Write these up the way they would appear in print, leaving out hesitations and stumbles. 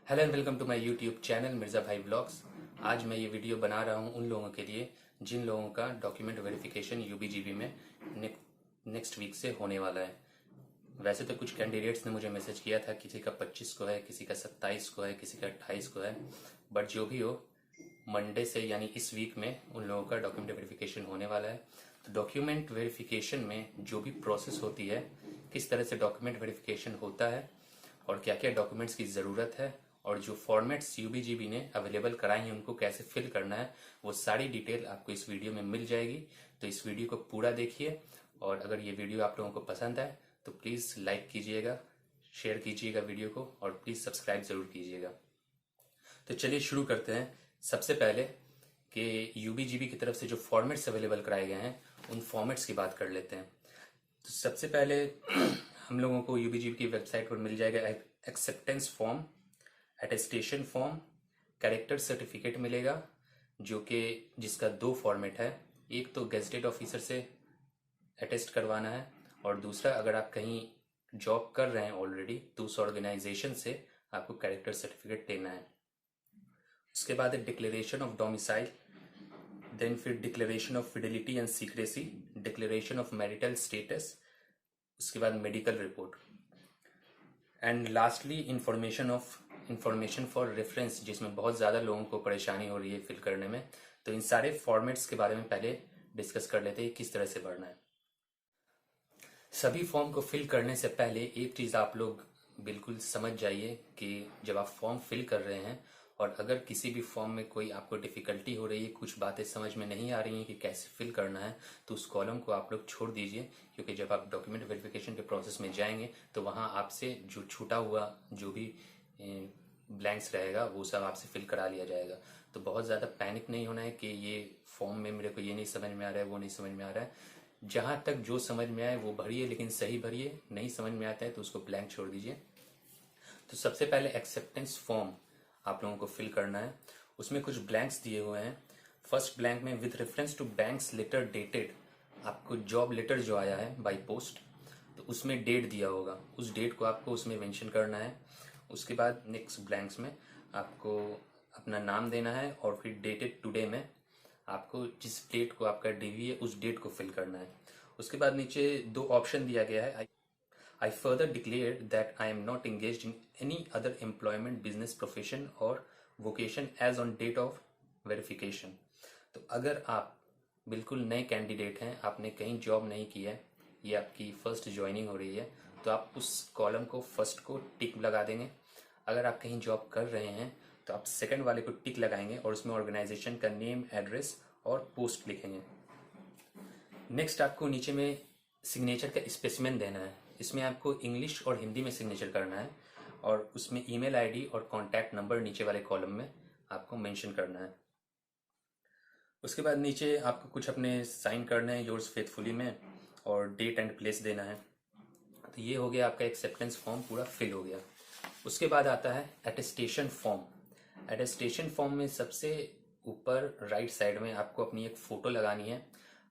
Hello and welcome to my YouTube channel Mirza भाई blogs. आज मैं ये वीडियो बना रहा हूँ उन लोगों के लिए जिन लोगों का डॉक्यूमेंट वेरिफिकेशन यूबीजीबी में नेक्स्ट वीक से होने वाला है। वैसे तो कुछ कैंडिडेट्स ने मुझे मैसेज किया था, किसी का 25 को है, किसी का 27 को है, किसी का 28 को है, बट जो भी हो मंडे से यानी इस वीक में उन लोगों का डॉक्यूमेंट वेरिफिकेशन होने वाला है। तो डॉक्यूमेंट वेरिफिकेशन में जो भी प्रोसेस होती है, किस तरह से डॉक्यूमेंट वेरिफिकेशन होता है और क्या क्या डॉक्यूमेंट्स की ज़रूरत है और जो फॉर्मेट्स यूबीजीबी ने अवेलेबल कराई हैं उनको कैसे फिल करना है, वो सारी डिटेल आपको इस वीडियो में मिल जाएगी। तो इस वीडियो को पूरा देखिए और अगर ये वीडियो आप लोगों को पसंद आए तो प्लीज़ लाइक कीजिएगा, शेयर कीजिएगा वीडियो को और प्लीज़ सब्सक्राइब ज़रूर कीजिएगा। तो चलिए शुरू करते हैं। सबसे पहले कि यूबीजीबी की तरफ से जो फॉर्मेट्स अवेलेबल कराए गए हैं उन फॉर्मेट्स की बात कर लेते हैं। तो सबसे पहले हम लोगों को यूबीजीबी की वेबसाइट पर मिल जाएगा acceptance form, attestation form, character certificate मिलेगा जो कि जिसका दो फॉर्मेट है। एक तो गेजेटेड ऑफिसर से अटेस्ट करवाना है और दूसरा अगर आप कहीं जॉब कर रहे हैं ऑलरेडी तो उस ऑर्गेनाइजेशन से आपको कैरेक्टर सर्टिफिकेट लेना है। उसके बाद है डिक्लेरेशन ऑफ डोमिसाइल, देन फिर declaration of Fidelity and secrecy, declaration of marital status, उसके बाद medical report and lastly information for reference, जिसमें बहुत ज़्यादा लोगों को परेशानी हो रही है फिल करने में। तो इन सारे फॉर्मेट्स के बारे में पहले डिस्कस कर लेते हैं किस तरह से भरना है। सभी फॉर्म को फिल करने से पहले एक चीज़ आप लोग बिल्कुल समझ जाइए कि जब आप फॉर्म फिल कर रहे हैं और अगर किसी भी फॉर्म में कोई आपको डिफ़िकल्टी हो रही है, कुछ बातें समझ में नहीं आ रही हैं कि कैसे फिल करना है, तो उस कॉलम को आप लोग छोड़ दीजिए, क्योंकि जब आप डॉक्यूमेंट वेरिफिकेशन के प्रोसेस में जाएंगे तो वहाँ आपसे जो छूटा हुआ जो भी ब्लैंक्स रहेगा वो सब आपसे फिल करा लिया जाएगा। तो बहुत ज़्यादा पैनिक नहीं होना है कि ये फॉर्म में मेरे को ये नहीं समझ में आ रहा है, वो नहीं समझ में आ रहा है। जहाँ तक जो समझ में आए वो भरिए, लेकिन सही भरिए। नहीं समझ में आता है तो उसको ब्लैंक छोड़ दीजिए। तो सबसे पहले एक्सेप्टेंस फॉर्म आप लोगों को फिल करना है। उसमें कुछ ब्लैंक्स दिए हुए हैं। फर्स्ट ब्लैंक में with reference to banks letter dated, आपको जॉब लेटर जो आया है बाय पोस्ट तो उसमें डेट दिया होगा, उस डेट को आपको उसमें मेंशन करना है। उसके बाद नेक्स्ट ब्लैंक्स में आपको अपना नाम देना है और फिर डेटेड टुडे में आपको जिस डेट को आपका डीवी है उस डेट को फिल करना है। उसके बाद नीचे दो ऑप्शन दिया गया है। I further declare that I am not engaged in any other employment, business, profession or vocation as on date of verification। तो अगर आप बिल्कुल नए कैंडिडेट हैं, आपने कहीं जॉब नहीं की है, ये आपकी फर्स्ट ज्वाइनिंग हो रही है, तो आप उस कॉलम को फर्स्ट को टिक लगा देंगे। अगर आप कहीं जॉब कर रहे हैं तो आप सेकंड वाले को टिक लगाएंगे और उसमें ऑर्गेनाइजेशन का नेम, एड्रेस और पोस्ट लिखेंगे। नेक्स्ट आपको नीचे में सिग्नेचर का स्पेसिमेन देना है। इसमें आपको इंग्लिश और हिंदी में सिग्नेचर करना है और उसमें ईमेल आईडी और कॉन्टैक्ट नंबर नीचे वाले कॉलम में आपको मेंशन करना है। उसके बाद नीचे आपको कुछ अपने साइन करने हैं योर्स फेथफुली में और डेट एंड प्लेस देना है। तो ये हो गया आपका एक्सेप्टेंस फॉर्म पूरा फिल हो गया। उसके बाद आता है अटेस्टेशन फॉर्म। अटेस्टेशन फॉर्म में सबसे ऊपर राइट साइड में आपको अपनी एक फ़ोटो लगानी है।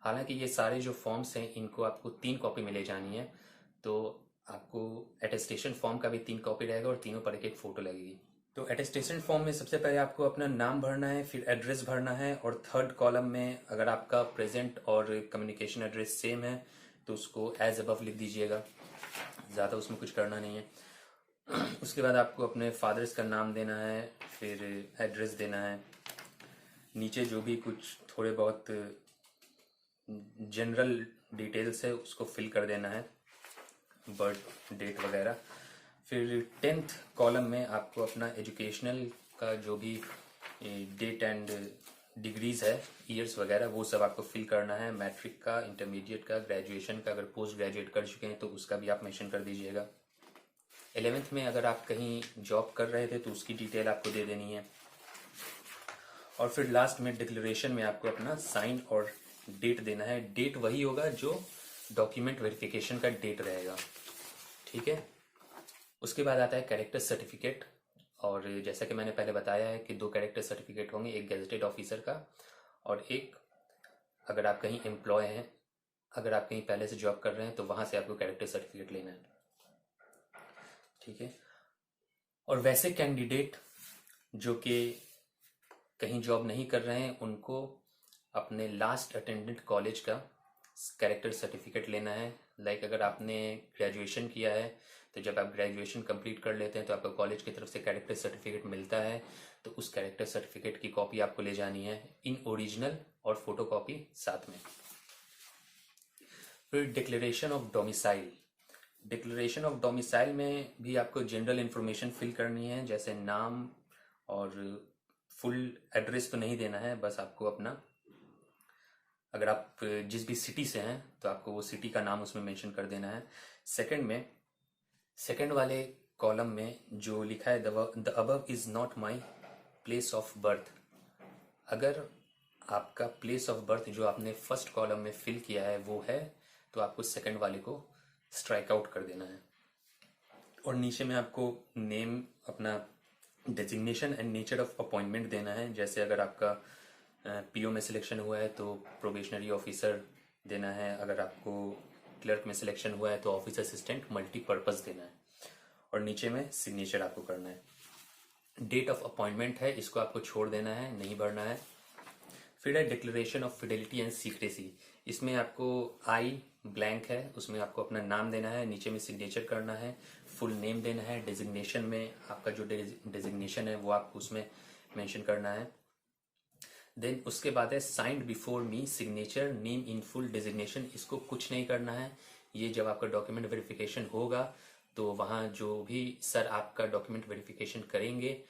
हालांकि ये सारे जो फॉर्म्स हैं इनको आपको 3 कॉपी में ले जानी है, तो आपको अटेस्टेशन फॉर्म का भी 3 कॉपी रहेगा और तीनों पर एक एक फ़ोटो लगेगी। तो अटेस्टेशन फॉर्म में सबसे पहले आपको अपना नाम भरना है, फिर एड्रेस भरना है और थर्ड कॉलम में अगर आपका प्रेजेंट और कम्युनिकेशन एड्रेस सेम है तो उसको एज अबव लिख दीजिएगा, ज़्यादा उसमें कुछ करना नहीं है। उसके बाद आपको अपने फादर्स का नाम देना है, फिर एड्रेस देना है, नीचे जो भी कुछ थोड़े बहुत जनरल डिटेल्स है उसको फिल कर देना है, बर्थ डेट वगैरह। फिर 10th कॉलम में आपको अपना एजुकेशनल का जो भी डेट एंड डिग्रीज़ है, ईयर्स वगैरह, वो सब आपको फिल करना है। मैट्रिक का, इंटरमीडिएट का, ग्रेजुएशन का, अगर पोस्ट ग्रेजुएट कर चुके हैं तो उसका भी आप मेंशन कर दीजिएगा। 11th में अगर आप कहीं जॉब कर रहे थे तो उसकी डिटेल आपको दे देनी है। और फिर लास्ट में डिक्लेरेशन में आपको अपना साइन और डेट देना है। डेट वही होगा जो डॉक्यूमेंट वेरिफिकेशन का डेट रहेगा, ठीक है। उसके बाद आता है कैरेक्टर सर्टिफिकेट, और जैसा कि मैंने पहले बताया है कि 2 कैरेक्टर सर्टिफिकेट होंगे, एक गेजेटेड ऑफिसर का और एक अगर आप कहीं एम्प्लॉय हैं, अगर आप कहीं पहले से जॉब कर रहे हैं तो वहाँ से आपको कैरेक्टर सर्टिफिकेट लेना है, ठीक है। और वैसे कैंडिडेट जो कि कहीं जॉब नहीं कर रहे हैं, उनको अपने लास्ट अटेंडेड कॉलेज का कैरेक्टर सर्टिफिकेट लेना है। लाइक अगर आपने ग्रेजुएशन किया है तो जब आप ग्रेजुएशन कंप्लीट कर लेते हैं तो आपको कॉलेज की तरफ से कैरेक्टर सर्टिफिकेट मिलता है, तो उस कैरेक्टर सर्टिफिकेट की कॉपी आपको ले जानी है इन ओरिजिनल और फोटो कॉपी साथ में। फिर declaration of domicile. Declaration of domicile में भी आपको जनरल इन्फॉर्मेशन फिल करनी है, जैसे नाम और फुल एड्रेस तो नहीं देना है, बस आपको अपना, अगर आप जिस भी सिटी से हैं तो आपको वो सिटी का नाम उसमें मेंशन कर देना है। सेकंड वाले कॉलम में जो लिखा है the above is not my place of birth, अगर आपका प्लेस ऑफ बर्थ जो आपने फर्स्ट कॉलम में फिल किया है वो है तो आपको सेकंड वाले को स्ट्राइक आउट कर देना है। और नीचे में आपको नेम, अपना designation and nature of appointment देना है। जैसे अगर आपका पीओ में सिलेक्शन हुआ है तो प्रोबेशनरी ऑफिसर देना है, अगर आपको क्लर्क में सिलेक्शन हुआ है तो ऑफिस असिस्टेंट मल्टीपर्पज़ देना है, और नीचे में सिग्नेचर आपको करना है। डेट ऑफ अपॉइंटमेंट है, इसको आपको छोड़ देना है, नहीं भरना है। फिर है declaration of Fidelity and secrecy. इसमें आपको आई ब्लैंक है, उसमें आपको अपना नाम देना है, नीचे में सिग्नेचर करना है, फुल नेम देना है, डेजिग्नेशन में आपका जो डेजिग्नेशन है वो आपको उसमें मेंशन करना है। देन उसके बाद है signed before me signature name in full designation. इसको कुछ नहीं करना है, ये जब आपका डॉक्यूमेंट वेरिफिकेशन होगा तो वहाँ जो भी सर आपका डॉक्यूमेंट वेरिफिकेशन करेंगे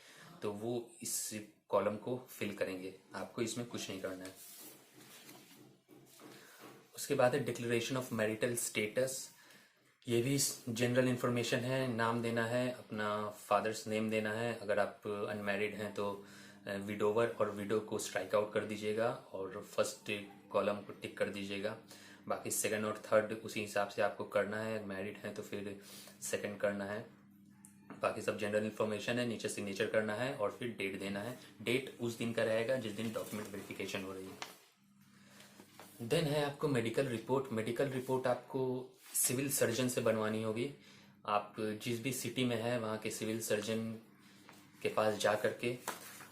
तो वो इस कॉलम को फिल करेंगे, आपको इसमें कुछ नहीं करना है। उसके बाद है डिक्लेरेशन ऑफ मैरिटल स्टेटस। ये भी जनरल इन्फॉर्मेशन है, नाम देना है, अपना फादर्स नेम देना है, अगर आप अनमैरिड हैं तो विडोवर और विडो को स्ट्राइक आउट कर दीजिएगा और फर्स्ट कॉलम को टिक कर दीजिएगा। बाकी सेकंड और थर्ड उसी हिसाब से आपको करना है, मैरिड हैं तो फिर सेकंड करना है। बाकी सब जनरल इन्फॉर्मेशन है, नीचे सिग्नेचर करना है और फिर डेट देना है। डेट उस दिन का रहेगा जिस दिन डॉक्यूमेंट वेरिफिकेशन हो रही है। देन है आपको मेडिकल रिपोर्ट। मेडिकल रिपोर्ट आपको सिविल सर्जन से बनवानी होगी। आप जिस भी सिटी में है वहाँ के सिविल सर्जन के पास जा करके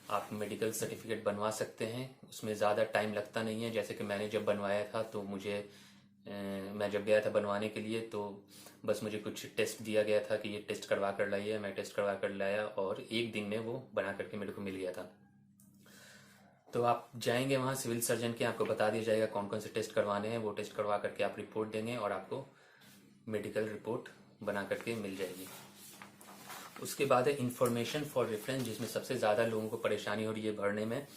आप मेडिकल सर्टिफिकेट बनवा सकते हैं। उसमें ज़्यादा टाइम लगता नहीं है। जैसे कि मैंने जब बनवाया था तो मैं जब गया था बनवाने के लिए तो बस मुझे कुछ टेस्ट दिया गया था कि ये टेस्ट करवा कर लाइए। मैं टेस्ट करवा कर लाया और एक दिन में वो बना करके मेरे को मिल गया था। तो आप जाएंगे वहाँ सिविल सर्जन के, आपको बता दिया जाएगा कौन कौन से टेस्ट करवाने हैं, वो टेस्ट करवा करके आप रिपोर्ट देंगे और आपको मेडिकल रिपोर्ट बना करके मिल जाएगी। उसके बाद है इन्फॉर्मेशन फॉर रेफरेंस, जिसमें सबसे ज़्यादा लोगों को परेशानी हो रही है भरने में।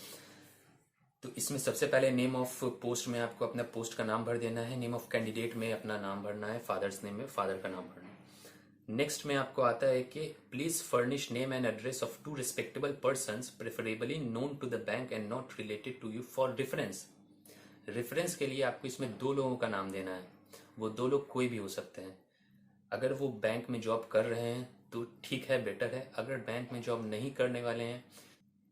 तो इसमें सबसे पहले नेम ऑफ पोस्ट में आपको अपना पोस्ट का नाम भर देना है। नेम ऑफ कैंडिडेट में अपना नाम भरना है, फादर्स नेम में फादर का नाम भरना है। नेक्स्ट में आपको आता है कि please furnish name and address of 2 respectable persons preferably known to the bank and not related to you for reference. Reference के लिए आपको इसमें 2 लोगों का नाम देना है। वो 2 लोग कोई भी हो सकते हैं। अगर वो बैंक में जॉब कर रहे हैं तो ठीक है, बेटर है। अगर बैंक में जॉब नहीं करने वाले हैं,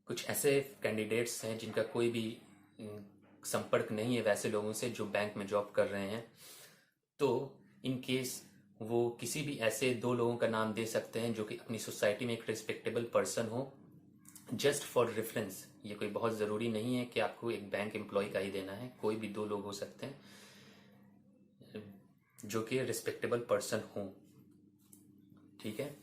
कुछ ऐसे कैंडिडेट्स हैं जिनका कोई भी संपर्क नहीं है वैसे लोगों से जो बैंक में जॉब कर रहे हैं, तो इन केस वो किसी भी ऐसे 2 लोगों का नाम दे सकते हैं जो कि अपनी सोसाइटी में एक रिस्पेक्टेबल पर्सन हो, जस्ट फॉर रेफरेंस। ये कोई बहुत ज़रूरी नहीं है कि आपको एक बैंक एम्प्लॉय का ही देना है, कोई भी 2 लोग हो सकते हैं जो कि रिस्पेक्टेबल पर्सन हो। ठीक है,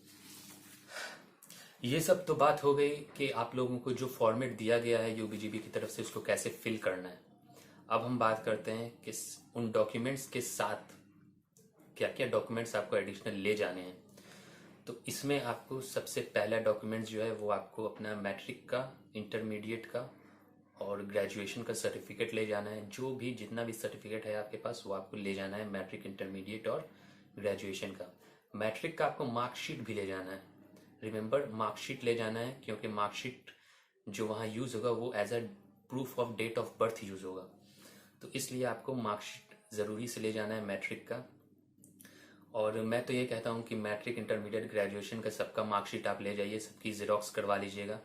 ये सब तो बात हो गई कि आप लोगों को जो फॉर्मेट दिया गया है यूबीजीबी की तरफ से उसको कैसे फिल करना है। अब हम बात करते हैं कि उन डॉक्यूमेंट्स के साथ क्या क्या डॉक्यूमेंट्स आपको एडिशनल ले जाने हैं। तो इसमें आपको सबसे पहला डॉक्यूमेंट्स जो है वो आपको अपना मैट्रिक का, इंटरमीडिएट का और ग्रेजुएशन का सर्टिफिकेट ले जाना है। जो भी जितना भी सर्टिफिकेट है आपके पास वो आपको ले जाना है, मैट्रिक, इंटरमीडिएट और ग्रेजुएशन का। मैट्रिक का आपको मार्कशीट भी ले जाना है। रिमेंबर, मार्कशीट ले जाना है क्योंकि मार्कशीट जो वहाँ यूज़ होगा वो as a proof of date of birth use होगा, तो इसलिए आपको मार्कशीट ज़रूरी से ले जाना है मैट्रिक का। और मैं तो ये कहता हूँ कि मैट्रिक, इंटरमीडिएट, ग्रेजुएशन का सबका मार्कशीट आप ले जाइए, सबकी ज़ेरॉक्स करवा लीजिएगा।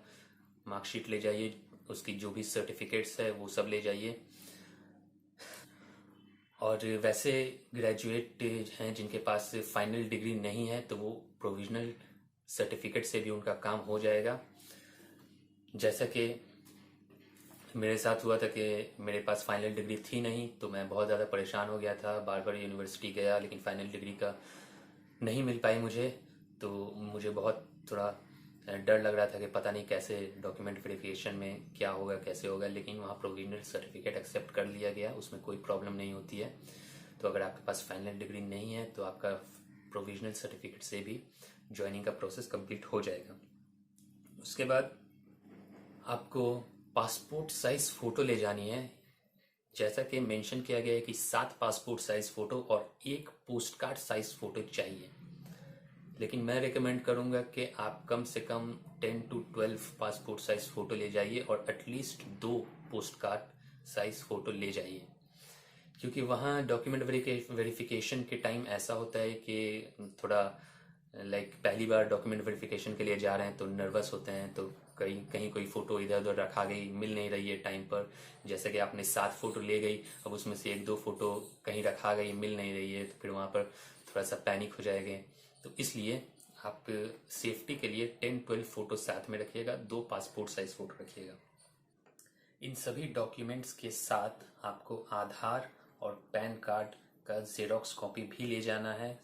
मार्कशीट ले जाइए, उसकी जो भी सर्टिफिकेट्स है वो सब ले जाइए। और वैसे ग्रेजुएट हैं जिनके पास फाइनल डिग्री नहीं है तो वो प्रोविजनल सर्टिफिकेट से भी उनका काम हो जाएगा। जैसा कि मेरे साथ हुआ था कि मेरे पास फाइनल डिग्री थी नहीं, तो मैं बहुत ज़्यादा परेशान हो गया था, बार बार यूनिवर्सिटी गया, लेकिन फाइनल डिग्री का नहीं मिल पाई मुझे। तो मुझे बहुत थोड़ा डर लग रहा था कि पता नहीं कैसे डॉक्यूमेंट वेरिफिकेशन में क्या होगा, कैसे होगा। लेकिन वहाँ प्रोविजनल सर्टिफिकेट एक्सेप्ट कर लिया गया, उसमें कोई प्रॉब्लम नहीं होती है। तो अगर आपके पास फाइनल डिग्री नहीं है तो आपका प्रोविजनल सर्टिफिकेट से भी ज्वाइनिंग का प्रोसेस कंप्लीट हो जाएगा। उसके बाद आपको पासपोर्ट साइज फ़ोटो ले जानी है। जैसा कि मेंशन किया गया है कि 7 पासपोर्ट साइज फ़ोटो और 1 पोस्ट कार्ड साइज फ़ोटो चाहिए। लेकिन मैं रिकमेंड करूंगा कि आप कम से कम 10 to 12 पासपोर्ट साइज फ़ोटो ले जाइए और at least 2 post card size photo ले जाइए, क्योंकि वहाँ डॉक्यूमेंट वेरिफिकेशन के टाइम ऐसा होता है कि थोड़ा पहली बार डॉक्यूमेंट वेरिफिकेशन के लिए जा रहे हैं तो नर्वस होते हैं। तो कहीं कोई फ़ोटो इधर उधर रखा गई, मिल नहीं रही है टाइम पर। जैसे कि आपने 7 फ़ोटो ले गई, अब उसमें से 1-2 फ़ोटो कहीं रखा गई, मिल नहीं रही है, तो फिर वहाँ पर थोड़ा सा पैनिक हो जाएंगे। तो इसलिए आप सेफ्टी के लिए 10-12 फ़ोटो साथ में रखिएगा, 2 पासपोर्ट साइज फ़ोटो रखिएगा। इन सभी डॉक्यूमेंट्स के साथ आपको आधार और पैन कार्ड का ज़ेरॉक्स कॉपी भी ले जाना है।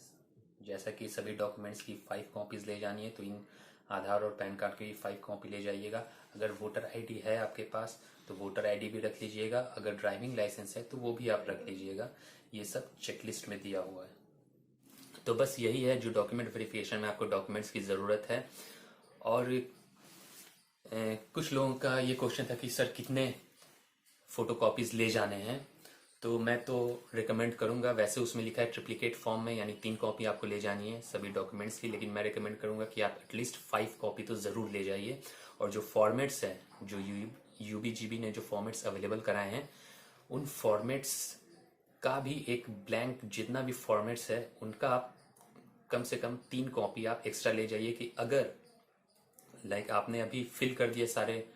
जैसा कि सभी डॉक्यूमेंट्स की 5 कॉपीज़ ले जानी है, तो इन आधार और पैन कार्ड की 5 कॉपी ले जाइएगा। अगर वोटर आईडी है आपके पास तो वोटर आईडी भी रख लीजिएगा, अगर ड्राइविंग लाइसेंस है तो वो भी आप रख लीजिएगा। ये सब चेकलिस्ट में दिया हुआ है। तो बस यही है जो डॉक्यूमेंट वेरिफिकेशन में आपको डॉक्यूमेंट्स की ज़रूरत है। और कुछ लोगों का ये क्वेश्चन था कि सर कितने फ़ोटोकॉपीज़ ले जाने हैं। तो मैं तो रिकमेंड करूंगा, वैसे उसमें लिखा है ट्रिप्लिकेट फॉर्म में, यानी 3 कॉपी आपको ले जानी है सभी डॉक्यूमेंट्स की, लेकिन मैं रिकमेंड करूंगा कि आप एटलीस्ट 5 कॉपी तो ज़रूर ले जाइए। और जो फॉर्मेट्स हैं, जो यूबीजीबी ने जो फॉर्मेट्स अवेलेबल कराए हैं, उन फॉर्मेट्स का भी एक ब्लैंक, जितना भी फॉर्मेट्स है उनका आप कम से कम 3 कॉपी आप एक्स्ट्रा ले जाइए, कि अगर आपने अभी फिल कर दिए सारे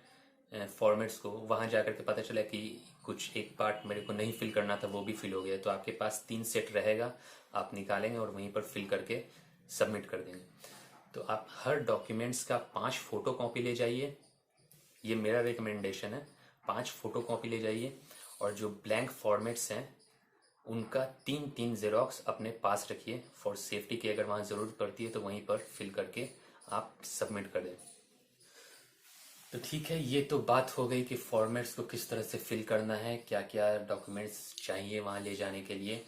फॉर्मेट्स को, वहाँ जाकर के पता चला कि कुछ एक पार्ट मेरे को नहीं फिल करना था, वो भी फिल हो गया, तो आपके पास 3 सेट रहेगा, आप निकालेंगे और वहीं पर फिल करके सबमिट कर देंगे। तो आप हर डॉक्यूमेंट्स का 5 फोटो कॉपी ले जाइए, ये मेरा रिकमेंडेशन है। 5 फोटो कॉपी ले जाइए और जो ब्लैंक फॉर्मेट्स हैं उनका 3-3 ज़ेरॉक्स अपने पास रखिए फॉर सेफ्टी, की अगर वहाँ ज़रूरत पड़ती है तो वहीं पर फिल करके आप सबमिट कर दें। तो ठीक है, ये तो बात हो गई कि फॉर्मेट्स को किस तरह से फिल करना है, क्या क्या डॉक्यूमेंट्स चाहिए वहाँ ले जाने के लिए।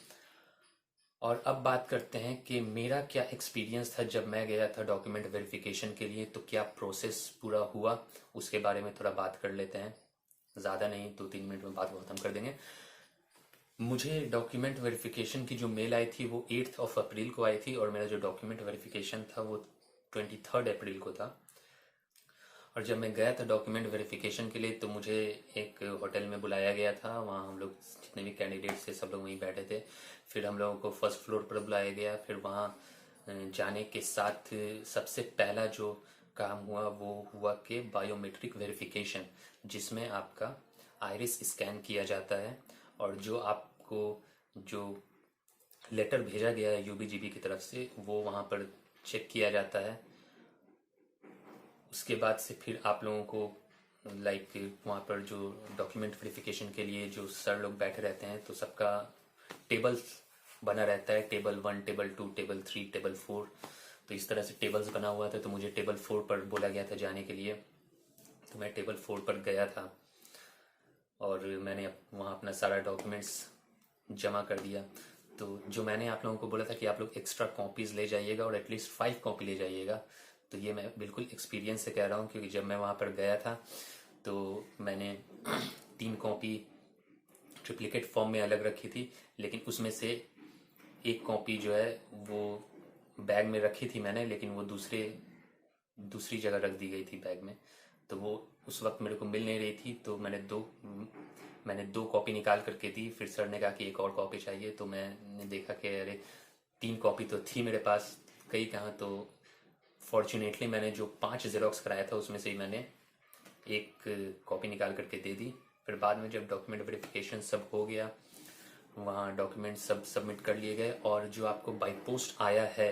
और अब बात करते हैं कि मेरा क्या एक्सपीरियंस था जब मैं गया था डॉक्यूमेंट वेरिफिकेशन के लिए, तो क्या प्रोसेस पूरा हुआ, उसके बारे में थोड़ा बात कर लेते हैं। ज़्यादा नहीं, 2-3 मिनट में बात को ख़त्म कर देंगे। मुझे डॉक्यूमेंट वेरिफिकेशन की जो मेल आई थी वो 8 अप्रैल को आई थी, और मेरा जो डॉक्यूमेंट वेरिफिकेशन था वो 23 अप्रैल को था। और जब मैं गया था डॉक्यूमेंट वेरिफिकेशन के लिए तो मुझे एक होटल में बुलाया गया था। वहाँ हम लोग जितने भी कैंडिडेट्स थे सब लोग वहीं बैठे थे। फिर हम लोगों को फर्स्ट फ्लोर पर बुलाया गया। फिर वहाँ जाने के साथ सबसे पहला जो काम हुआ वो हुआ कि बायोमेट्रिक वेरिफिकेशन, जिसमें आपका आइरिस स्कैन किया जाता है, और जो आपको जो लेटर भेजा गया है यूबीजीबी की तरफ से वो वहाँ पर चेक किया जाता है। उसके बाद से फिर आप लोगों को वहाँ पर जो डॉक्यूमेंट वेरिफिकेशन के लिए जो सर लोग बैठे रहते हैं, तो सबका टेबल बना रहता है, टेबल 1, टेबल 2, टेबल 3, टेबल 4। तो इस तरह से टेबल्स बना हुआ था। तो मुझे टेबल 4 पर बोला गया था जाने के लिए, तो मैं टेबल 4 पर गया था और मैंने वहाँ अपना सारा डॉक्यूमेंट्स जमा कर दिया। तो जो मैंने आप लोगों को बोला था कि आप लोग एक्स्ट्रा कॉपीज़ ले जाइएगा और एटलीस्ट 5 कॉपी ले जाइएगा, तो ये मैं बिल्कुल एक्सपीरियंस से कह रहा हूँ, क्योंकि जब मैं वहाँ पर गया था तो मैंने 3 कॉपी ट्रिप्लिकेट फॉर्म में अलग रखी थी, लेकिन उसमें से 1 कॉपी जो है वो बैग में रखी थी मैंने, लेकिन वो दूसरी जगह रख दी गई थी बैग में। तो वो उस वक्त मेरे को मिल नहीं रही थी, तो मैंने 2 कॉपी निकाल करके दी। फिर सर ने कहा कि एक और कॉपी चाहिए, तो मैंने देखा कि अरे 3 कॉपी तो थी मेरे पास, कई कहाँ। तो फॉर्चुनेटली मैंने जो 5 ज़ेरॉक्स कराया था उसमें से ही मैंने 1 कॉपी निकाल करके दे दी। फिर बाद में जब डॉक्यूमेंट वेरिफिकेशन सब हो गया, वहाँ डॉक्यूमेंट सब सबमिट कर लिए गए, और जो आपको बाई पोस्ट आया है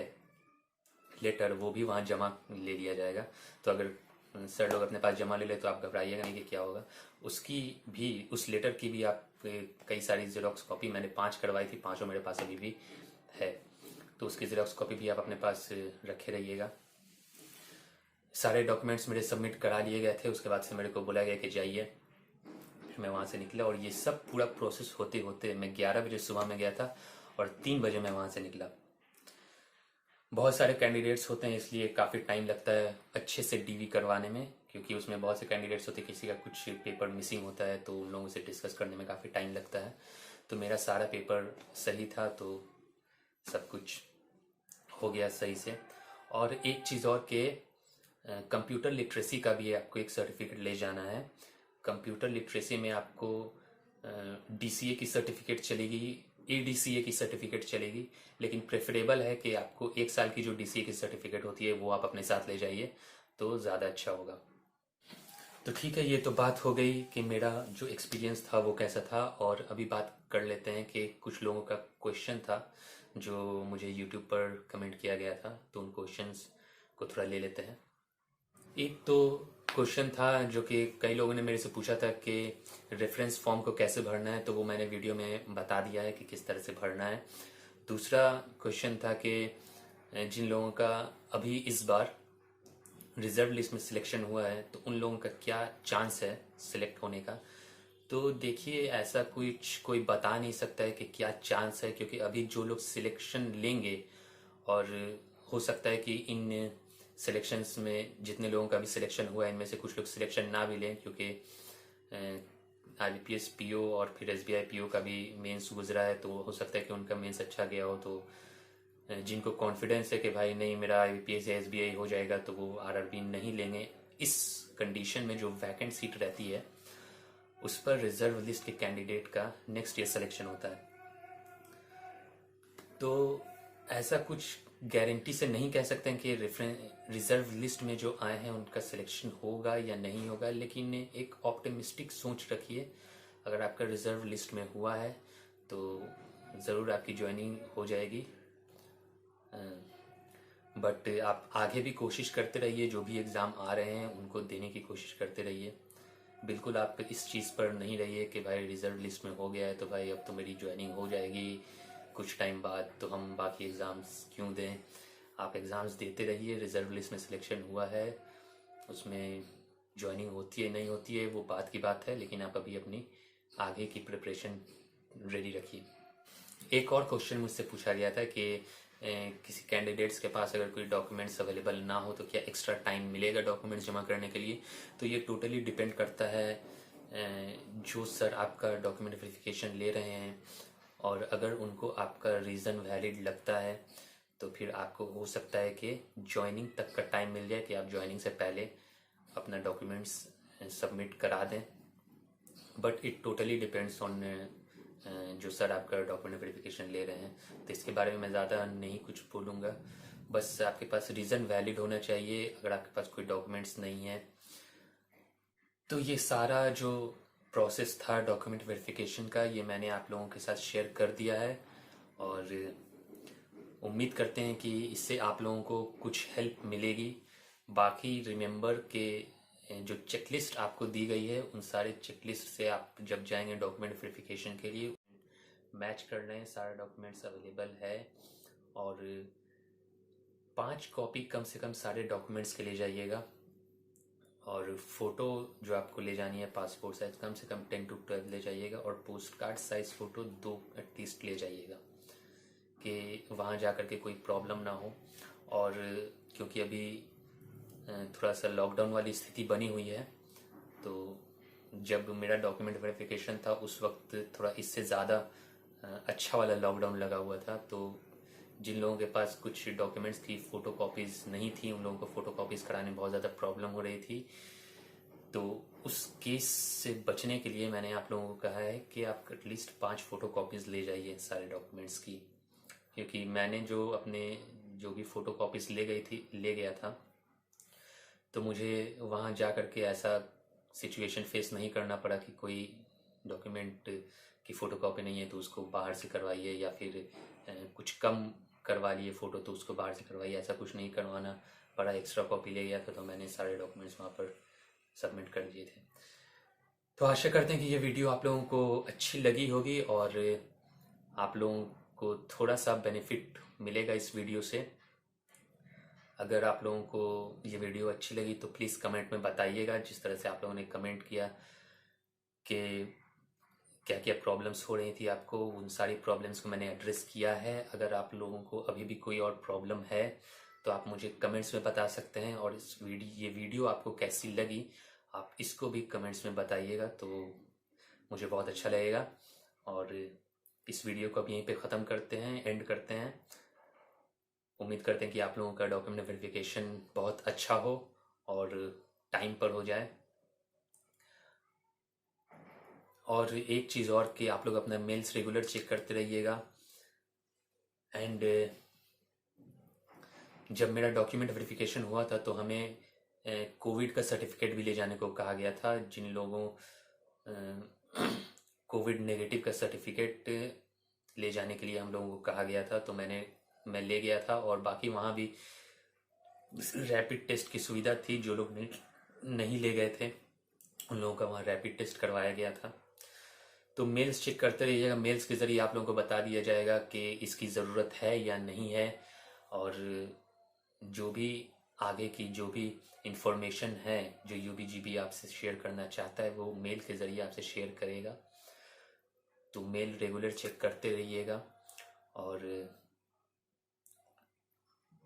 लेटर वो भी वहाँ जमा ले लिया जाएगा। तो अगर सर लोग अपने पास जमा ले ले तो आप घबराइएगा नहीं कि क्या होगा। उसकी भी, उस लेटर की भी आप कई सारी जेरोक्स कॉपी, मैंने 5 करवाई थी, 5 मेरे पास अभी भी है, तो उसकी जेरोक्स कॉपी भी आप अपने पास रखे रहिएगा। सारे डॉक्यूमेंट्स मेरे सबमिट करा लिए गए थे, उसके बाद से मेरे को बोला गया कि जाइए। फिर मैं वहाँ से निकला और ये सब पूरा प्रोसेस होते होते मैं 11 बजे सुबह में गया था और 3 बजे मैं वहाँ से निकला। बहुत सारे कैंडिडेट्स होते हैं इसलिए काफ़ी टाइम लगता है अच्छे से डीवी करवाने में, क्योंकि उसमें बहुत से कैंडिडेट्स होते हैं, किसी का कुछ पेपर मिसिंग होता है तो उन लोगों से डिस्कस करने में काफ़ी टाइम लगता है। तो मेरा सारा पेपर सही था, तो सब कुछ हो गया सही से। और एक चीज़ और कि कंप्यूटर लिटरेसी का भी आपको एक सर्टिफिकेट ले जाना है। कंप्यूटर लिटरेसी में आपको DCA की सर्टिफिकेट चलेगी, ADCA की सर्टिफिकेट चलेगी, लेकिन प्रेफरेबल है कि आपको 1 साल की जो DCA की सर्टिफिकेट होती है वो आप अपने साथ ले जाइए तो ज़्यादा अच्छा होगा। तो ठीक है, ये तो बात हो गई कि मेरा जो एक्सपीरियंस था वो कैसा था। और अभी बात कर लेते हैं कि कुछ लोगों का क्वेश्चन था जो मुझे यूट्यूब पर कमेंट किया गया था, तो उन क्वेश्चंस को थोड़ा ले लेते हैं। एक तो क्वेश्चन था जो कि कई लोगों ने मेरे से पूछा था कि रेफरेंस फॉर्म को कैसे भरना है, तो वो मैंने वीडियो में बता दिया है कि किस तरह से भरना है। दूसरा क्वेश्चन था कि जिन लोगों का अभी इस बार रिजर्व लिस्ट में सिलेक्शन हुआ है तो उन लोगों का क्या चांस है सिलेक्ट होने का। तो देखिए, ऐसा कुछ कोई बता नहीं सकता है कि क्या चांस है, क्योंकि अभी जो लोग सिलेक्शन लेंगे, और हो सकता है कि इन सिलेक्शंस में जितने लोगों का भी सिलेक्शन हुआ है इनमें से कुछ लोग सिलेक्शन ना भी लें, क्योंकि IBPS PO और फिर SBI PO का भी मेंस गुजरा है, तो हो सकता है कि उनका मेंस अच्छा गया हो। तो जिनको कॉन्फिडेंस है कि भाई नहीं मेरा IBPS या SBI हो जाएगा, तो वो RRB नहीं लेंगे। इस कंडीशन में जो वैकेंट सीट रहती है उस पर रिजर्व लिस्ट के कैंडिडेट का नेक्स्ट ईयर सिलेक्शन होता है। तो ऐसा कुछ गारंटी से नहीं कह सकते हैं कि रिजर्व लिस्ट में जो आए हैं उनका सिलेक्शन होगा या नहीं होगा, लेकिन एक ऑप्टिमिस्टिक सोच रखिए। अगर आपका रिजर्व लिस्ट में हुआ है तो ज़रूर आपकी ज्वाइनिंग हो जाएगी। बट आप आगे भी कोशिश करते रहिए, जो भी एग्ज़ाम आ रहे हैं उनको देने की कोशिश करते रहिए। बिल्कुल आप इस चीज़ पर नहीं रहिए कि भाई रिजर्व लिस्ट में हो गया है तो भाई अब तो मेरी ज्वाइनिंग हो जाएगी कुछ टाइम बाद, तो हम बाकी एग्ज़ाम्स क्यों दें। आप एग्ज़ाम्स देते रहिए, रिजर्व लिस्ट में सिलेक्शन हुआ है, उसमें ज्वाइनिंग होती है नहीं होती है वो बात की बात है, लेकिन आप अभी अपनी आगे की प्रिपरेशन रेडी रखिए। एक और क्वेश्चन मुझसे पूछा गया था कि किसी कैंडिडेट्स के पास अगर कोई डॉक्यूमेंट्स अवेलेबल ना हो तो क्या एक्स्ट्रा टाइम मिलेगा डॉक्यूमेंट्स जमा करने के लिए। तो ये टोटली डिपेंड करता है जो सर आपका डॉक्यूमेंट वेरिफिकेशन ले रहे हैं, और अगर उनको आपका रीज़न वैलिड लगता है तो फिर आपको हो सकता है कि ज्वाइनिंग तक का टाइम मिल जाए, कि आप ज्वाइनिंग से पहले अपना डॉक्यूमेंट्स सबमिट करा दें। But it totally depends on जो सर आपका डॉक्यूमेंट वेरिफिकेशन ले रहे हैं। तो इसके बारे में मैं ज़्यादा नहीं कुछ बोलूँगा, बस आपके पास रीज़न वैलिड होना चाहिए। अगर आपके पास कोई डॉक्यूमेंट्स नहीं है तो ये सारा जो प्रोसेस था डॉक्यूमेंट वेरिफिकेशन का, ये मैंने आप लोगों के साथ शेयर कर दिया है, और उम्मीद करते हैं कि इससे आप लोगों को कुछ हेल्प मिलेगी। बाकी रिमेंबर के जो चेकलिस्ट आपको दी गई है उन सारे चेकलिस्ट से आप जब जाएंगे डॉक्यूमेंट वेरिफिकेशन के लिए मैच कर लें, सारा डॉक्यूमेंट्स अवेलेबल है। और 5 कॉपी कम से कम सारे डॉक्यूमेंट्स के ले जाइएगा, और फ़ोटो जो आपको ले जानी है पासपोर्ट साइज़ कम से कम 10 to 12 ले जाइएगा, और post card size photo 2 at least ले जाइएगा कि वहाँ जा कर के कोई प्रॉब्लम ना हो। और क्योंकि अभी थोड़ा सा लॉकडाउन वाली स्थिति बनी हुई है, तो जब मेरा डॉक्यूमेंट वेरिफिकेशन था उस वक्त थोड़ा इससे ज़्यादा अच्छा वाला लॉकडाउन लगा हुआ था। तो जिन लोगों के पास कुछ डॉक्यूमेंट्स की फ़ोटो कॉपीज़ नहीं थी उन लोगों को फ़ोटो कॉपीज़ कराने में बहुत ज़्यादा प्रॉब्लम हो रही थी। तो उस केस से बचने के लिए मैंने आप लोगों को कहा है कि आप एटलीस्ट 5 फ़ोटो कॉपीज़ ले जाइए सारे डॉक्यूमेंट्स की, क्योंकि मैंने जो भी फ़ोटो कॉपीज़ ले गया था, तो मुझे वहाँ जा कर के ऐसा सिचुएशन फेस नहीं करना पड़ा कि कोई डॉक्यूमेंट की फ़ोटो कॉपी नहीं है तो उसको बाहर से करवाइए, या फिर कुछ कम करवा लिए फ़ोटो तो उसको बाहर से करवाइए, ऐसा कुछ नहीं करवाना पड़ा। एक्स्ट्रा कॉपी ले गया था तो मैंने सारे डॉक्यूमेंट्स वहाँ पर सबमिट कर दिए थे। तो आशा करते हैं कि ये वीडियो आप लोगों को अच्छी लगी होगी और आप लोगों को थोड़ा सा बेनिफिट मिलेगा इस वीडियो से। अगर आप लोगों को ये वीडियो अच्छी लगी तो प्लीज़ कमेंट में बताइएगा, जिस तरह से आप लोगों ने कमेंट किया कि क्या क्या प्रॉब्लम्स हो रही थी आपको, उन सारी प्रॉब्लम्स को मैंने एड्रेस किया है। अगर आप लोगों को अभी भी कोई और प्रॉब्लम है तो आप मुझे कमेंट्स में बता सकते हैं, और ये वीडियो आपको कैसी लगी आप इसको भी कमेंट्स में बताइएगा तो मुझे बहुत अच्छा लगेगा। और इस वीडियो को अब यहीं पे ख़त्म करते हैं, एंड करते हैं। उम्मीद करते हैं कि आप लोगों का डॉक्यूमेंट वेरिफिकेशन बहुत अच्छा हो और टाइम पर हो जाए। और एक चीज़ और कि आप लोग अपना मेल्स रेगुलर चेक करते रहिएगा। एंड जब मेरा डॉक्यूमेंट वेरिफिकेशन हुआ था तो हमें कोविड का सर्टिफिकेट भी ले जाने को कहा गया था। जिन लोगों कोविड नेगेटिव का सर्टिफिकेट ले जाने के लिए हम लोगों को कहा गया था, तो मैं ले गया था। और बाकी वहाँ भी रैपिड टेस्ट की सुविधा थी, जो लोग नहीं ले गए थे उन लोगों का वहाँ रैपिड टेस्ट करवाया गया था। तो मेल्स चेक करते रहिएगा, मेल्स के ज़रिए आप लोगों को बता दिया जाएगा कि इसकी ज़रूरत है या नहीं है। और जो भी आगे की जो भी इंफॉर्मेशन है जो यूबीजीबी आपसे शेयर करना चाहता है वो मेल के ज़रिए आपसे शेयर करेगा। तो मेल रेगुलर चेक करते रहिएगा और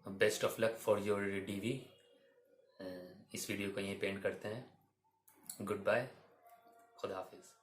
best of luck for your DV. इस वीडियो को यहीं पे एंड करते हैं। गुड बाय, खुदा हाफिज़।